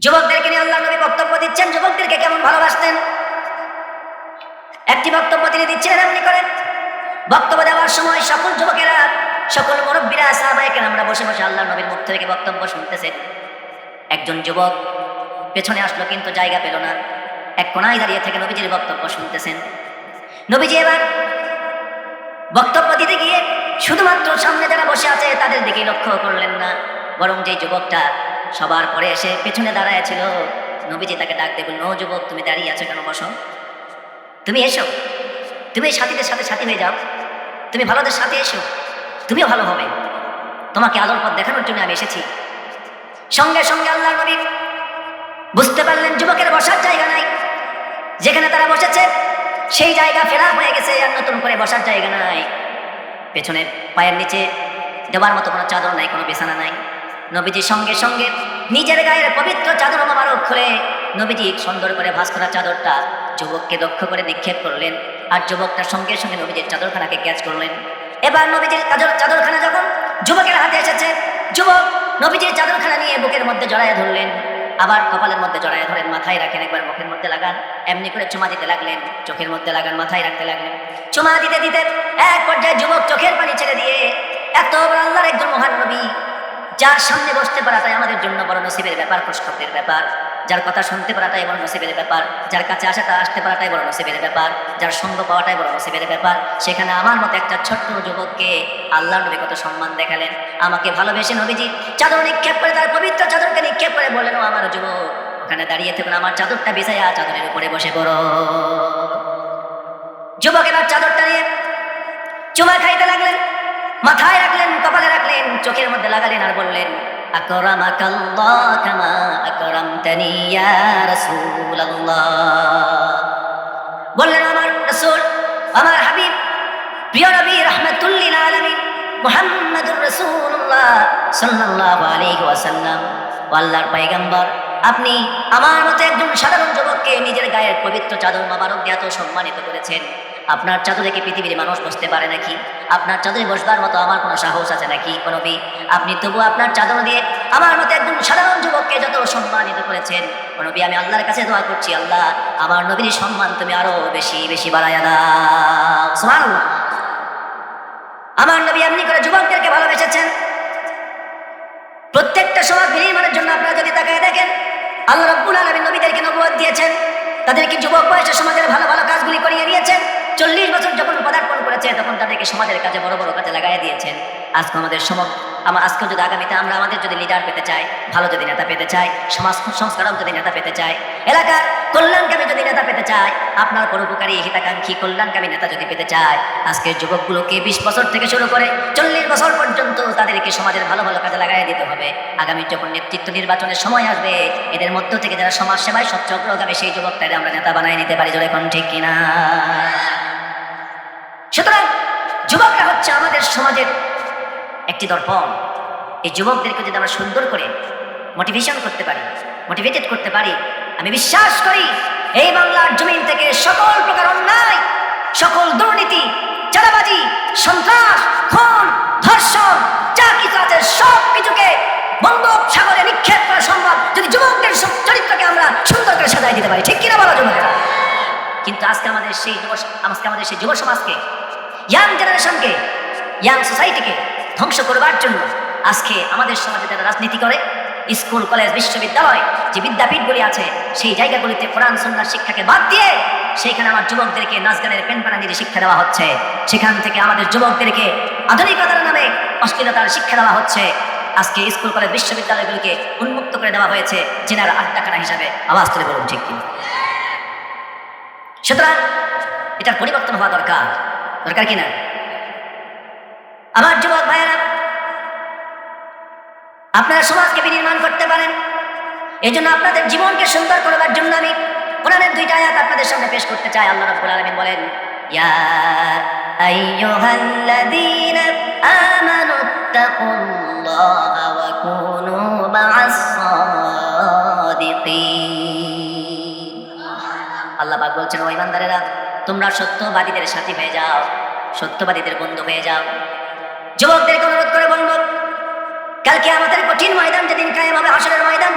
যুবকদেরকে নিয়ে আল্লাহ নবী বক্তব্য দিচ্ছেন, যুবকদেরকে কেমন ভালোবাসতেন। একটি বক্তব্য তিনি দিচ্ছেন এমনি করে, বক্তব্য দেওয়ার সময় সকল যুবকেরা, সকল মুরব্বীরা, সাহাবায়ে কেরামরা বসে বসে আল্লাহ নবীর মুখ থেকে বক্তব্য শুনতেছেন। একজন যুবক পেছনে আসলো কিন্তু জায়গা পেল না, এক কোনায় দাঁড়িয়ে থেকে নবীজির বক্তব্য শুনতেছেন। নবীজি এবার বক্তব্য দিতে গিয়ে শুধুমাত্র সামনে যারা বসে আছে তাদের দিকে লক্ষ্য করলেন না, বরং যে যুবকটা সবার পরে এসে পেছনে দাঁড়ায় ছিল, নবীজি তাকে ডাক দিয়ে বললেন, ও যুবক, তুমি দাঁড়িয়ে আছো কেন? বসো, তুমি এসো, তুমি সাথীদের সাথে সাথী হয়ে যাও, তুমি ভালোদের সাথে এসো, তুমিও ভালো হবে, তোমাকে আলোর পথ দেখানোর জন্য আমি এসেছি। সঙ্গে সঙ্গে আল্লাহর নবী বুঝতে পারলেন যুবকের বসার জায়গা নাই, যেখানে তারা বসেছে সেই জায়গা ফেরা হয়ে গেছে, আর নতুন করে বসার জায়গা নাই। পেছনে পায়ের নিচে দেওয়ার মতো কোনো চাদর নাই, কোনো বিছানা নাই। নবীজি সঙ্গে সঙ্গে নিজের গায়ের পবিত্র চাদর মোবারক খুলে নবীজি সুন্দর করে ভাঁজ করা চাদরটা যুবককে দক্ষ করে নিক্ষেপ করলেন, আর যুবকটার সঙ্গে সঙ্গে নবীজির চাদরখানাকে ক্যাচ করলেন। এবার নবীজির চাদরখানা যখন যুবকের হাতে এসেছে, যুবক নবীজির চাদরখানা নিয়ে বুকের মধ্যে জড়ায় ধরলেন, আবার কপালের মধ্যে জড়ায় ধরেন, মাথায় রাখেন, একবার মুখের মধ্যে লাগান, এমনি করে চুমা দিতে লাগলেন, চোখের মধ্যে লাগান, মাথায় রাখতে লাগলেন। চুমা দিতে দিতে এক পর্যায়ে যুবক চোখের পানি ছেড়ে দিয়ে, এত বড় আল্লাহর একজন মহান নবী, যার সামনে বসতে পারাটাই আমাদের জন্য বড় নসিবের ব্যাপার, খুশখবরের ব্যাপার, যার কথা শুনতে পারাটাই বড় নসিবের ব্যাপার, যার কাছে আসতে পারাটাই বড় নসিবের ব্যাপার, যার সঙ্গ পাওয়াটাই বড় নসিবের ব্যাপার। সেখানে আমার মতো একটা ছোট্ট যুবককে আল্লাহ নবী কত সম্মান দেখালেন। আমাকে ভালোবেসে নবীজি চাদর নিক্ষেপ করে, তার পবিত্র চাদরকে নিক্ষেপ করে বললেন, ও আমার যুবক, ওখানে দাঁড়িয়ে থাকুন, আমার চাদরটা বিছাইয়া চাদরের উপরে বসে পড়ো। যুবক এবার চাদরটা নিয়ে চুমা খাইতে লাগলেন, মাথায় রাখলেন, কপালে রাখলেন, চোখের মধ্যে লাগালেন, আর বললেন, আকরামাকাল্লাহ কামা আকরামতানি ইয়া রাসূলুল্লাহ। বললেন, আমার রাসূল, আমার হাবিব, প্রিয় নবী রাহমাতুল লিল আলামিন মুহাম্মাদুর রাসূলুল্লাহ সাল্লাল্লাহু আলাইহি ওয়াসাল্লাম, আল্লাহর পয়গম্বর, আপনি আমার মতো একজন সাধারণ যুবককে নিজের গায়ের পবিত্র চাদর মোবারক দিয়ে এত সম্মানিত করেছেন। আপনার চাদরে কি পৃথিবীর মানুষ বসতে পারে নাকি? আপনার চাদরে বসবার মতো আমার কোনো সাহস আছে নাকি? কোনো নবী, আপনি তবু আপনার চাদর দিয়ে আমার মতো একজন সাধারণ যুবককে যত সম্মানিত করেছেন, কোনো নবী, আমি আল্লাহর কাছে দোয়া করছি, আল্লাহ আমার নবীর সম্মান তুমি আরো বেশি বেশি বাড়াইয়া দাও। সুবহানাল্লাহ। আমার নবী এমনি করে যুবকদেরকে ভালোবেসেছেন। প্রত্যেকটা সমাজ বিনির্মাণের জন্য আপনারা যদি তাকায় দেখেন, আল্লাহ রাব্বুল আলামিন নবীদেরকে নবুয়ত দিয়েছেন, তাদেরকে যুবক বয়সে সমাজের ভালো ভালো কাজগুলি করিয়ে নিয়েছেন। 40 বছর যখন পদার্পণ করেছে তখন তাদেরকে সমাজের কাজে বড় বড় কাজে লাগাই দিয়েছেন। আজকে আমাদের আজকে যদি আগামীতে আমরা আমাদের যদি লিডার পেতে চাই, ভালো যদি নেতা পেতে চাই, সমাজ সংস্কারক যদি নেতা পেতে চাই, এলাকার কল্যাণকামী যদি নেতা পেতে চাই, আপনার পরোপকারী হিতাকাঙ্ক্ষী কল্যাণকামী নেতা যদি পেতে চাই, আজকের যুবকগুলোকে 20 বছর থেকে শুরু করে 40 বছর পর্যন্ত তাদেরকে সমাজের ভালো ভালো কাজে লাগাই দিতে হবে। আগামী যখন নেতৃত্ব নির্বাচনের সময় আসবে, এদের মধ্য থেকে যারা সমাজ সেবায় সচ্চ অগ্রগামী, সেই যুবকটাকে আমরা নেতা বানাই নিতে পারি। জোরে কোন ঠিক কিনা? সুতরাং যুবকরা হচ্ছে আমাদের সমাজের একটি দর্পণ। এই যুবকদেরকে যদি আমরা সুন্দর করে মোটিভেশন করতে পারি, মোটিভেটেড করতে পারি, আমি বিশ্বাস করি এই বাংলার জমিন থেকে সকল প্রকার অন্যায়, সকল দুর্নীতি, চাঁদাবাজি, সন্ত্রাস, খুন, ধর্ষণ, যা কিছু আছে সব কিছুকে বঙ্গোপ সাগরে নিক্ষেপ করা সম্ভব যদি যুবকদের চরিত্রকে আমরা সুন্দর করে সাজাই দিতে পারি। ঠিক কিনা বলো যুবকেরা? কিন্তু আজকে আমাদের সেই যুব সমাজকে, ইয়াং জেনারেশনকে, ইয়াং সোসাইটিকে ধ্বংস করবার জন্য আজকে আমাদের সমাজে যারা রাজনীতি করে, স্কুল, কলেজ, বিশ্ববিদ্যালয়, যে বিদ্যাপীঠগুলি আছে, সেই জায়গাগুলিতে কোরআন সুন্নাহর শিক্ষাকে বাদ দিয়ে সেইখানে আমার যুবকদেরকে নাচ গানের পেনপানা দিয়ে শিক্ষা দেওয়া হচ্ছে। সেখান থেকে আমাদের যুবকদেরকে আধুনিকতার নামে অশ্লীলতার শিক্ষা দেওয়া হচ্ছে। আজকে স্কুল, কলেজ, বিশ্ববিদ্যালয়গুলিকে উন্মুক্ত করে দেওয়া হয়েছে জেনার আড্ডাখানা হিসাবে। আওয়াজ তুলে বলুন ঠিক কিনা? সুতরাং এটার পরিবর্তন হওয়া দরকার, দরকার কিনা? আমার যুবক ভাইয়েরা, আপনারা সমাজকে বিনির্মাণ করতে পারেন। এই জন্য আপনাদের জীবনকে সুন্দর করবার জন্য আমি কোরআনের 2টা আয়াত আপনাদের সামনে পেশ করতে চাই। আল্লাহ রাব্বুল আলামিন বলেন, ইয়া আইয়ুহাল্লাযীনা আমানুত্তাকুল্লাহা ওয়া কুনু মা'আস সাদিকিন। আল্লাহ পাক বলছেন, ও ঈমানদারেরা, তোমরা সত্যবাদীদের সাথী হয়ে যাও, সত্যবাদীদের বন্ধু হয়ে যাও। যুবকদেরকে অনুরোধ করে বলবো, কালকে আমাদের কঠিন ময়দান যেদিন কায়েম হবে, হাসরের ময়দান।